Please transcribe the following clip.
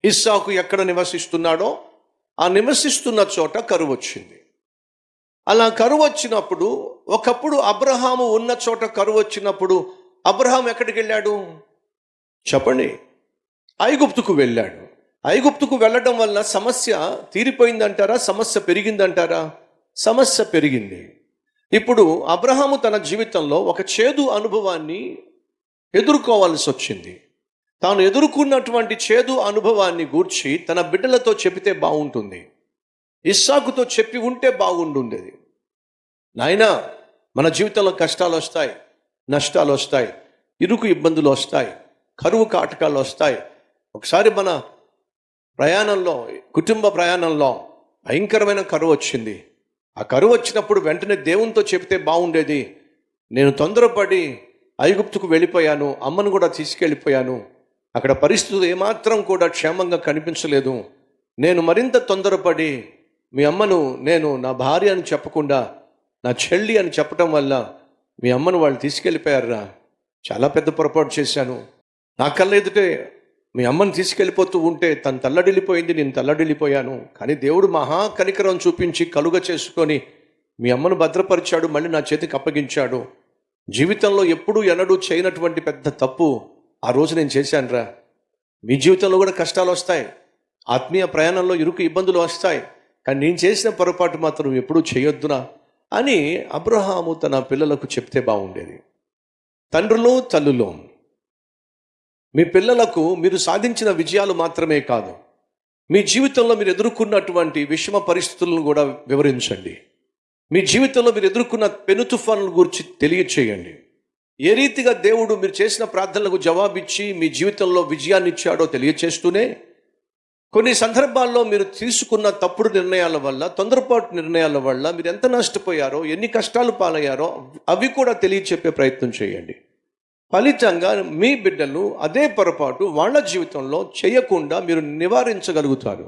ఇస్సాకు ఎక్కడ నివసిస్తున్నాడో ఆ నివసిస్తున్న చోట కరువు వచ్చింది. అలా కరువు వచ్చినప్పుడు, ఒకప్పుడు అబ్రహాము ఉన్న చోట కరువు వచ్చినప్పుడు అబ్రహాం ఎక్కడికి వెళ్ళాడు చెప్పండి? ఐగుప్తుకు వెళ్ళాడు. ఐగుప్తుకు వెళ్ళడం వల్ల సమస్య తీరిపోయిందంటారా, సమస్య పెరిగిందంటారా? సమస్య పెరిగింది. ఇప్పుడు అబ్రహాము తన జీవితంలో ఒక చేదు అనుభవాన్ని ఎదుర్కోవాల్సి వచ్చింది. తాను ఎదుర్కొన్నటువంటి చేదు అనుభవాన్ని గూర్చి తన బిడ్డలతో చెబితే బాగుంటుంది. ఇస్సాకుతో చెప్పి ఉంటే బాగుండుండేది. నాయనా, మన జీవితంలో కష్టాలు వస్తాయి, నష్టాలు వస్తాయి, ఇరుకు ఇబ్బందులు వస్తాయి, కరువు కాటకాలు వస్తాయి. ఒకసారి మన ప్రయాణంలో, కుటుంబ ప్రయాణంలో భయంకరమైన కరువు వచ్చింది. ఆ కరువు వచ్చినప్పుడు వెంటనే దేవునితో చెబితే బాగుండేది. నేను తొందరపడి ఐగుప్తుకు వెళ్ళిపోయాను, అమ్మను కూడా తీసుకెళ్ళిపోయాను, అక్కడ పరిస్థితులు ఏమాత్రం కూడా క్షేమంగా కనిపించలేదు. నేను మరింత తొందరపడి మీ అమ్మను నేను నా భార్య అని చెప్పకుండా నా చెల్లి అని చెప్పడం వల్ల మీ అమ్మను వాళ్ళు తీసుకెళ్ళిపోయారా. చాలా పెద్ద పొరపాటు చేశాను. నా కళ్ళ ఎదుటే మీ అమ్మని తీసుకెళ్ళిపోతూ ఉంటే తను తల్లడిల్లిపోయింది, నేను తల్లడిల్లిపోయాను. కానీ దేవుడు మహా కనికరం చూపించి కలుగ చేసుకొని మీ అమ్మను భద్రపరిచాడు, మళ్ళీ నా చేతికి అప్పగించాడు. జీవితంలో ఎప్పుడూ ఎన్నడూ చేయనటువంటి పెద్ద తప్పు ఆ రోజు నేను చేశానురా. మీ జీవితంలో కూడా కష్టాలు వస్తాయి, ఆత్మీయ ప్రయాణంలో ఇరుకు ఇబ్బందులు వస్తాయి, కానీ నేను చేసిన పొరపాటు మాత్రం ఎప్పుడూ చేయొద్దునా అని అబ్రహాము తన పిల్లలకు చెప్తే బాగుండేది. తండ్రులు, తల్లులు, మీ పిల్లలకు మీరు సాధించిన విజయాలు మాత్రమే కాదు, మీ జీవితంలో మీరు ఎదుర్కొన్నటువంటి విషమ పరిస్థితులను కూడా వివరించండి. మీ జీవితంలో మీరు ఎదుర్కొన్న పెను తుఫానుల గురించి తెలియచేయండి. ఏ రీతిగా దేవుడు మీరు చేసిన ప్రార్థనలకు జవాబిచ్చి మీ జీవితంలో విజయాన్ని ఇచ్చాడో తెలియచేస్తూనే, కొన్ని సందర్భాల్లో మీరు తీసుకున్న తప్పుడు నిర్ణయాల వల్ల, తొందరపాటు నిర్ణయాల వల్ల మీరు ఎంత నష్టపోయారో, ఎన్ని కష్టాలు పాలయ్యారో అవి కూడా తెలియచెప్పే ప్రయత్నం చేయండి. ఫలితంగా మీ బిడ్డలు అదే పొరపాటు వాళ్ళ జీవితంలో చేయకుండా మీరు నివారించగలుగుతారు.